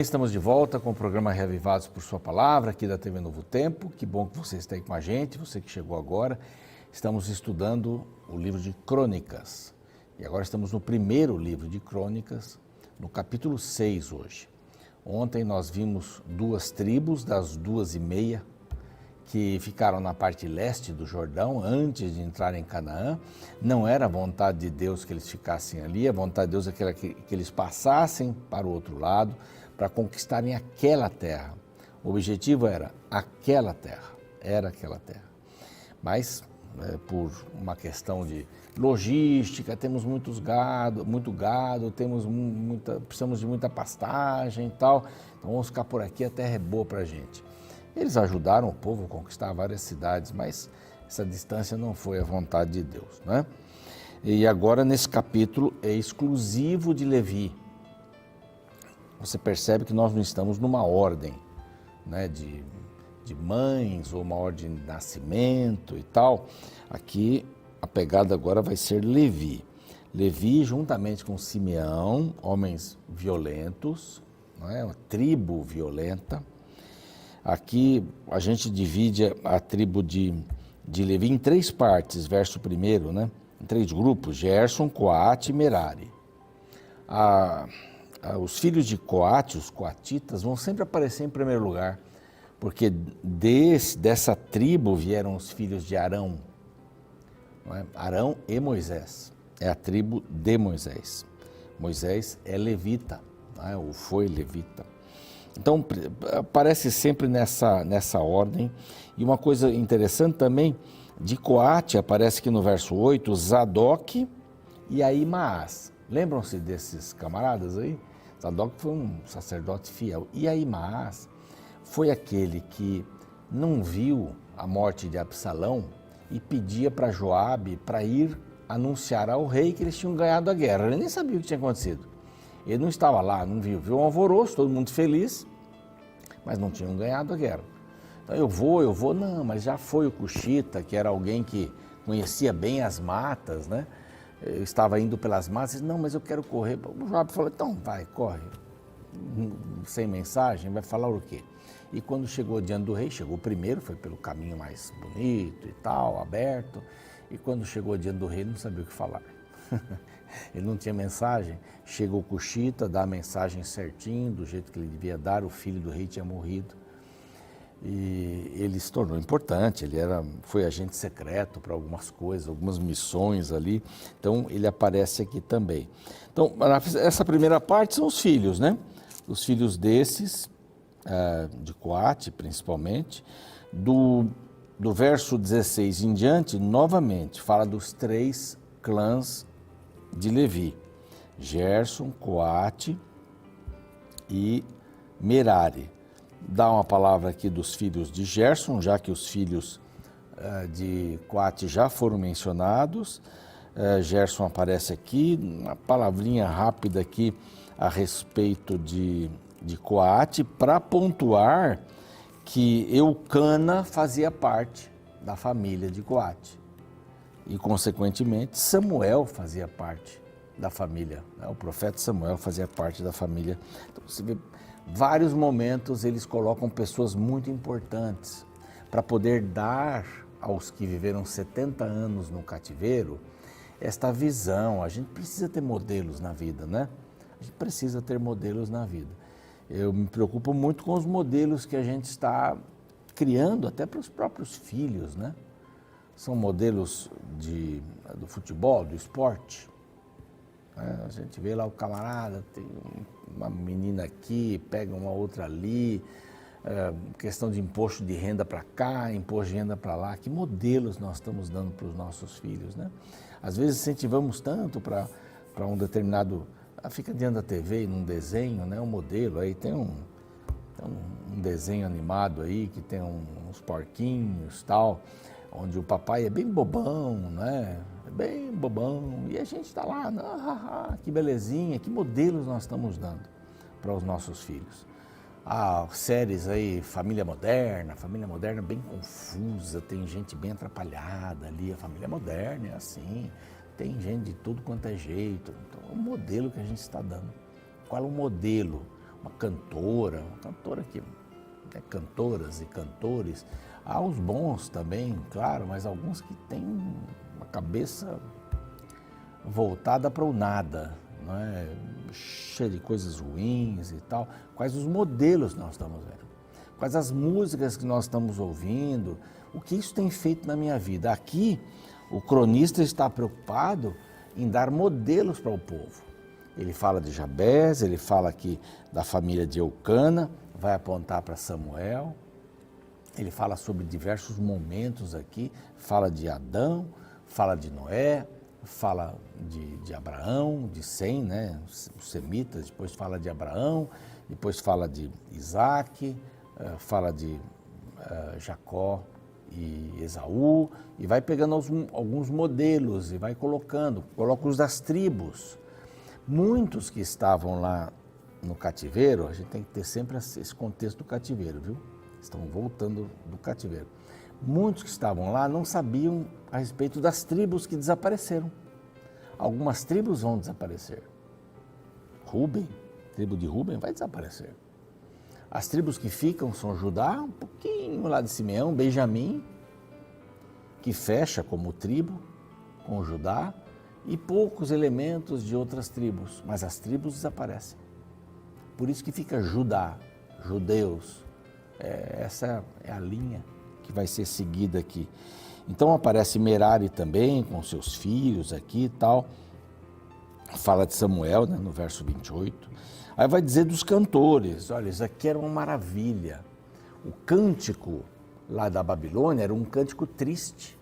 Estamos de volta com o programa Reavivados por Sua Palavra, aqui da TV Novo Tempo. Que bom que você está aí com a gente, você que chegou agora. Estamos estudando o livro de Crônicas. E agora estamos no primeiro livro de Crônicas, no capítulo 6 hoje. Ontem nós vimos duas tribos das 2:30 que ficaram na parte leste do Jordão antes de entrar em Canaã. Não era a vontade de Deus que eles ficassem ali, a vontade de Deus é que eles passassem para o outro lado, para conquistarem aquela terra. O objetivo era aquela terra. Mas, por uma questão de logística, temos muito gado, precisamos de muita pastagem e tal, então vamos ficar por aqui, a terra é boa para a gente. Eles ajudaram o povo a conquistar várias cidades, mas essa distância não foi a vontade de Deus, né? E agora, nesse capítulo, é exclusivo de Levi. Você percebe que nós não estamos numa ordem, né, de mães ou uma ordem de nascimento e tal. Aqui a pegada agora vai ser Levi. Levi, juntamente com Simeão, homens violentos, né, uma tribo violenta. Aqui a gente divide a tribo de Levi em três partes, verso 1, né, em três grupos: Gerson, Coate e Merari. Os filhos de Coate, os coatitas, vão sempre aparecer em primeiro lugar, porque dessa tribo vieram os filhos de Arão, não é? Arão e Moisés, é a tribo de Moisés. Moisés é levita, não é? Ou foi levita. Então, aparece sempre nessa ordem. E uma coisa interessante também, de Coate, aparece aqui no verso 8, Zadok e Ahimaás. Lembram-se desses camaradas aí? Zadok foi um sacerdote fiel. E Ahimaás foi aquele que não viu a morte de Absalão e pedia para Joabe para ir anunciar ao rei que eles tinham ganhado a guerra. Ele nem sabia o que tinha acontecido. Ele não estava lá, não viu. Viu um alvoroço, todo mundo feliz, mas não tinham ganhado a guerra. Então eu vou, não, mas já foi o Cuxita, que era alguém que conhecia bem as matas, né? Eu estava indo pelas matas, não, mas eu quero correr. O Joabe falou, então vai, corre. Sem mensagem, vai falar o quê? E quando chegou diante do rei, chegou primeiro, foi pelo caminho mais bonito e tal, aberto. E quando chegou diante do rei, não sabia o que falar. Ele não tinha mensagem. Chega o Cuxita, dá a mensagem certinho, do jeito que ele devia dar, o filho do rei tinha morrido. E ele se tornou importante, foi agente secreto para algumas coisas, algumas missões ali, então ele aparece aqui também. Então, essa primeira parte são os filhos, né? Os filhos desses, de Coate principalmente, do verso 16 em diante, novamente, fala dos três clãs de Levi: Gerson, Coate e Merari. Dá uma palavra aqui dos filhos de Gerson, já que os filhos de Coate já foram mencionados. Gerson aparece aqui, uma palavrinha rápida aqui a respeito de Coate, para pontuar que Eucana fazia parte da família de Coate. E, consequentemente, Samuel fazia parte da família, né? O profeta Samuel fazia parte da família. Então, você vê, vários momentos eles colocam pessoas muito importantes para poder dar aos que viveram 70 anos no cativeiro esta visão. A gente precisa ter modelos na vida, né? A gente precisa ter modelos na vida. Eu me preocupo muito com os modelos que a gente está criando até para os próprios filhos, né? São modelos do futebol, do esporte. A gente vê lá o camarada, tem uma menina aqui, pega uma outra ali, questão de imposto de renda para cá, imposto de renda para lá. Que modelos nós estamos dando para os nossos filhos, né? Às vezes incentivamos tanto para um determinado... Fica diante da TV, num desenho, né? Um modelo, aí tem um desenho animado aí, que tem uns porquinhos e tal, onde o papai é bem bobão, né? Bem bobão, e a gente está lá, que belezinha, que modelos nós estamos dando para os nossos filhos. Séries aí, Família Moderna bem confusa, tem gente bem atrapalhada ali, a Família Moderna é assim, tem gente de tudo quanto é jeito. Então, é o modelo que a gente está dando. Qual é o modelo? uma cantora que cantoras e cantores, há os bons também, claro, mas alguns que têm uma cabeça voltada para o nada, não é? Cheia de coisas ruins e tal. Quais os modelos nós estamos vendo? Quais as músicas que nós estamos ouvindo? O que isso tem feito na minha vida? Aqui, o cronista está preocupado em dar modelos para o povo. Ele fala de Jabez, ele fala aqui da família de Eucana, vai apontar para Samuel, ele fala sobre diversos momentos aqui, fala de Adão, fala de Noé, fala de Abraão, de Sem, né, os semitas, depois fala de Abraão, depois fala de Isaac, fala de Jacó e Esaú, e vai pegando alguns modelos e vai coloca os das tribos. Muitos que estavam lá no cativeiro, a gente tem que ter sempre esse contexto do cativeiro, viu? Estão voltando do cativeiro. Muitos que estavam lá não sabiam a respeito das tribos que desapareceram. Algumas tribos vão desaparecer. Rúben, tribo de Rúben vai desaparecer. As tribos que ficam são Judá, um pouquinho lá de Simeão, Benjamim, que fecha como tribo com Judá, e poucos elementos de outras tribos, mas as tribos desaparecem. Por isso que fica Judá, judeus. Essa é a linha que vai ser seguida aqui. Então aparece Merari também, com seus filhos aqui e tal. Fala de Samuel, né, no verso 28. Aí vai dizer dos cantores. Olha, isso aqui era uma maravilha. O cântico lá da Babilônia era um cântico triste.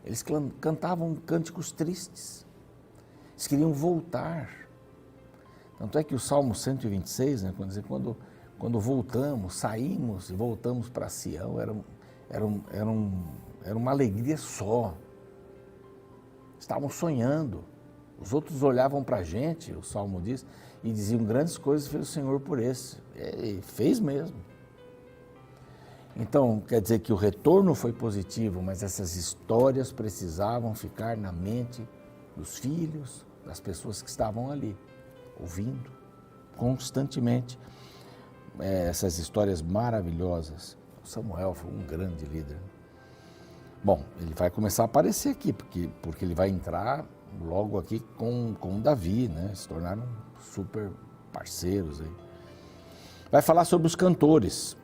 Eles cantavam cânticos tristes. Eles queriam voltar. Tanto é que o Salmo 126, né, quando voltamos, saímos e voltamos para Sião, era uma alegria só. Estavam sonhando. Os outros olhavam para a gente, o Salmo diz, e diziam: grandes coisas fez o Senhor por esse. E fez mesmo. Então, quer dizer que o retorno foi positivo, mas essas histórias precisavam ficar na mente dos filhos, das pessoas que estavam ali, ouvindo constantemente essas histórias maravilhosas. Samuel foi um grande líder. Bom, ele vai começar a aparecer aqui, porque ele vai entrar logo aqui com Davi, né? Se tornaram super parceiros aí. Vai falar sobre os cantores.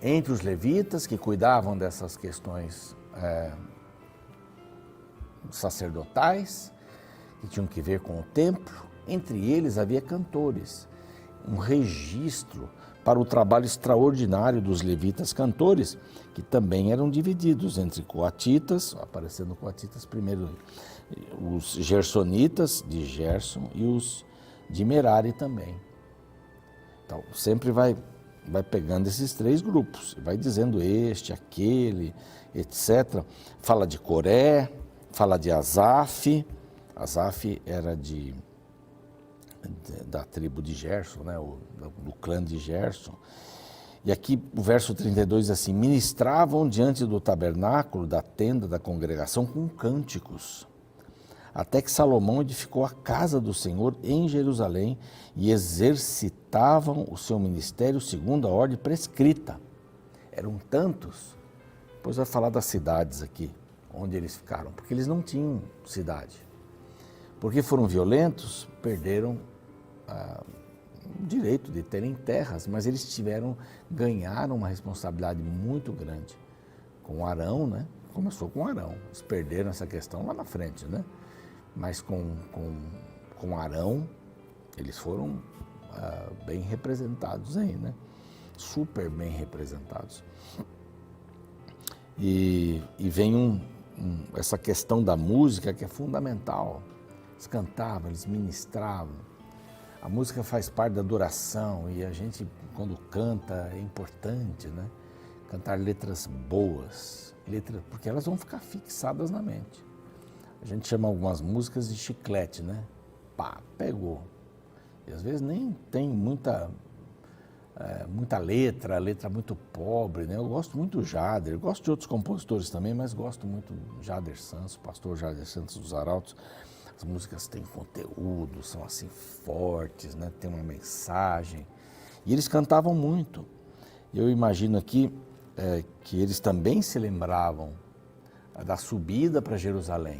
Entre os levitas que cuidavam dessas questões sacerdotais, que tinham que ver com o templo, entre eles havia cantores, um registro para o trabalho extraordinário dos levitas cantores, que também eram divididos entre coatitas, aparecendo coatitas primeiro, os gersonitas de Gerson e os de Merari também. Então, sempre vai pegando esses três grupos, vai dizendo este, aquele, etc. Fala de Coré, fala de Asaf. Asaf era da tribo de Gerson, né? Do clã de Gerson. E aqui o verso 32 diz assim: ministravam diante do tabernáculo da tenda da congregação com cânticos, até que Salomão edificou a casa do Senhor em Jerusalém e exercitavam o seu ministério segundo a ordem prescrita. Eram tantos, depois vai falar das cidades aqui, onde eles ficaram, porque eles não tinham cidade. Porque foram violentos, perderam o direito de terem terras, mas eles ganharam uma responsabilidade muito grande. Com Arão, né? Começou com Arão, eles perderam essa questão lá na frente, né? Mas com Arão, eles foram bem representados aí, né? Super bem representados. E vem essa questão da música que é fundamental. Eles cantavam, eles ministravam. A música faz parte da adoração e a gente, quando canta, é importante, né? Cantar letras boas, porque elas vão ficar fixadas na mente. A gente chama algumas músicas de chiclete, né? Pá, pegou. E às vezes nem tem muita letra muito pobre, né? Eu gosto muito do Jader, eu gosto de outros compositores também, mas gosto muito do Jader Santos, pastor Jader Santos dos Arautos. As músicas têm conteúdo, são assim fortes, né? Tem uma mensagem. E eles cantavam muito. Eu imagino aqui que eles também se lembravam da subida para Jerusalém,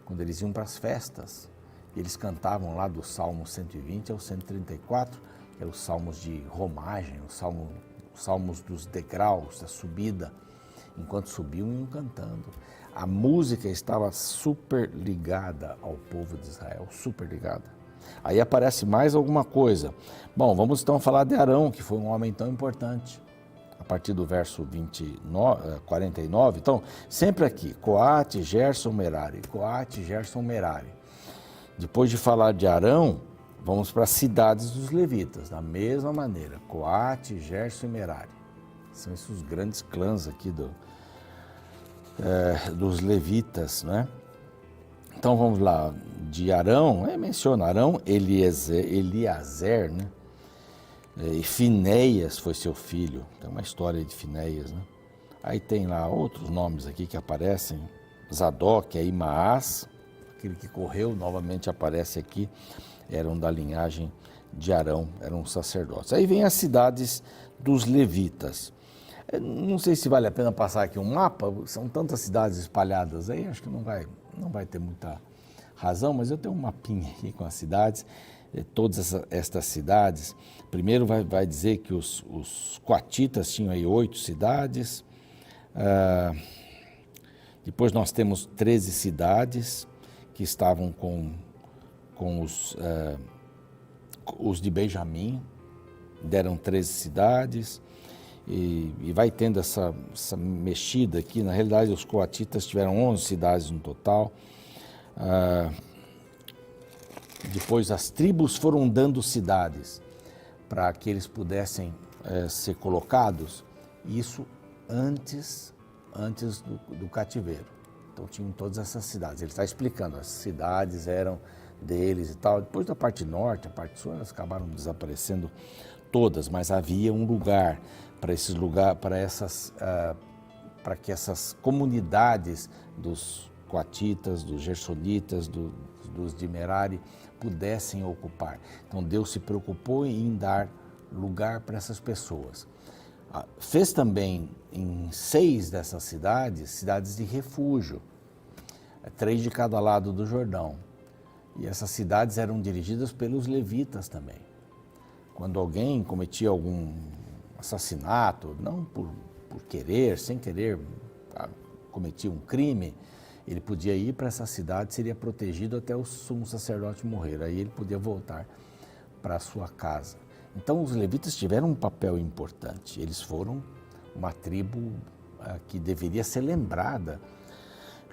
quando eles iam para as festas. Eles cantavam lá do Salmo 120 ao 134, que eram os salmos de romagem, os salmos dos degraus, da subida. Enquanto subiam, iam cantando. A música estava super ligada ao povo de Israel, super ligada. Aí aparece mais alguma coisa. Bom, vamos então falar de Arão, que foi um homem tão importante. A partir do verso 49. Então, sempre aqui, Coate, Gerson, Merari. Coate, Gerson, Merari. Depois de falar de Arão, vamos para as cidades dos levitas, da mesma maneira. Coate, Gerson e Merari. São esses os grandes clãs aqui dos levitas, né? Então vamos lá, de Arão, menciona Arão, Eliazer, né? E Finéias foi seu filho, tem uma história de Finéias, né? Aí tem lá outros nomes aqui que aparecem, Zadok, Ahimaás, aquele que correu, novamente aparece aqui, eram da linhagem de Arão, eram sacerdotes. Aí vem as cidades dos levitas. Não sei se vale a pena passar aqui um mapa, são tantas cidades espalhadas aí, acho que não vai ter muita razão, mas eu tenho um mapinha aqui com as cidades, todas estas cidades. Primeiro vai dizer que os coatitas tinham aí 8 cidades, depois nós temos 13 cidades que estavam com os de Benjamim, deram 13 cidades. E vai tendo essa mexida aqui. Na realidade, os coatitas tiveram 11 cidades no total. Depois, as tribos foram dando cidades para que eles pudessem ser colocados. Isso antes do cativeiro. Então, tinham todas essas cidades. Ele está explicando, as cidades eram deles e tal. Depois da parte norte, a parte sul, elas acabaram desaparecendo todas, mas havia um lugar para que essas comunidades dos coatitas, dos gersonitas, dos de Merari pudessem ocupar. Então Deus se preocupou em dar lugar para essas pessoas. Fez também em 6 dessas cidades de refúgio, 3 de cada lado do Jordão. E essas cidades eram dirigidas pelos levitas também. Quando alguém cometia algum assassinato, não por querer, sem querer, cometia um crime, ele podia ir para essa cidade, seria protegido até o sumo sacerdote morrer, aí ele podia voltar para a sua casa. Então os levitas tiveram um papel importante, eles foram uma tribo que deveria ser lembrada.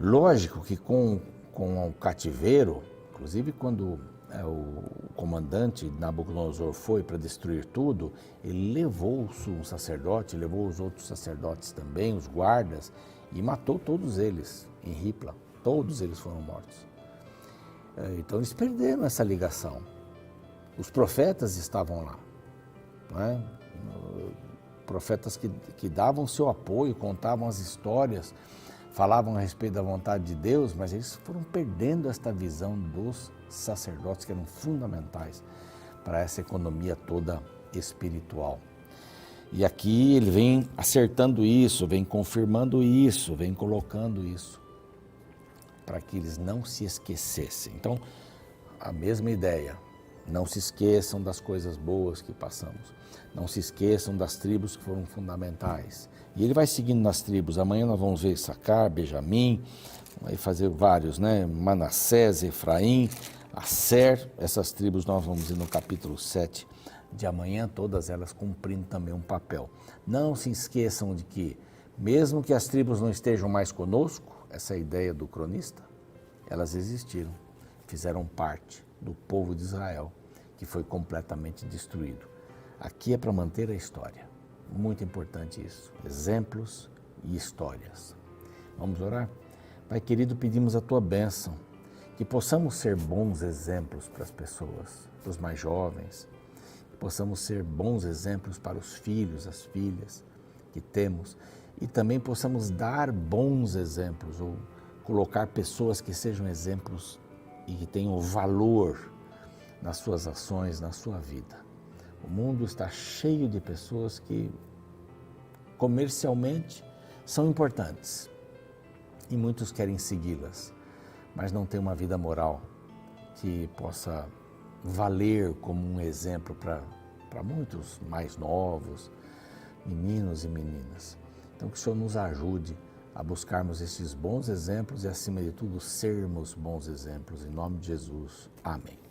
Lógico que com o cativeiro, inclusive quando o comandante Nabucodonosor foi para destruir tudo, ele levou o sumo sacerdote, levou os outros sacerdotes também, os guardas, e matou todos eles em Ripla. Todos eles foram mortos. Então eles perderam essa ligação. Os profetas estavam lá, não é? Profetas que davam seu apoio, contavam as histórias, falavam a respeito da vontade de Deus, mas eles foram perdendo esta visão dos sacerdotes que eram fundamentais para essa economia toda espiritual. E aqui ele vem acertando isso, vem confirmando isso, vem colocando isso, para que eles não se esquecessem. Então, a mesma ideia, não se esqueçam das coisas boas que passamos, não se esqueçam das tribos que foram fundamentais. E ele vai seguindo nas tribos, amanhã nós vamos ver Issacar, Benjamim, vai fazer vários, né? Manassés, Efraim, Asser, essas tribos nós vamos ver no capítulo 7 de amanhã, todas elas cumprindo também um papel. Não se esqueçam de que, mesmo que as tribos não estejam mais conosco, essa ideia do cronista, elas existiram, fizeram parte do povo de Israel, que foi completamente destruído. Aqui é para manter a história, muito importante isso, exemplos e histórias. Vamos orar? Pai querido, pedimos a Tua bênção, que possamos ser bons exemplos para as pessoas, para os mais jovens, que possamos ser bons exemplos para os filhos, as filhas que temos, e também possamos dar bons exemplos, ou colocar pessoas que sejam exemplos e que tenham valor nas suas ações, na sua vida. O mundo está cheio de pessoas que comercialmente são importantes e muitos querem segui-las, mas não têm uma vida moral que possa valer como um exemplo para muitos mais novos, meninos e meninas. Então que o Senhor nos ajude a buscarmos esses bons exemplos e, acima de tudo, sermos bons exemplos. Em nome de Jesus. Amém.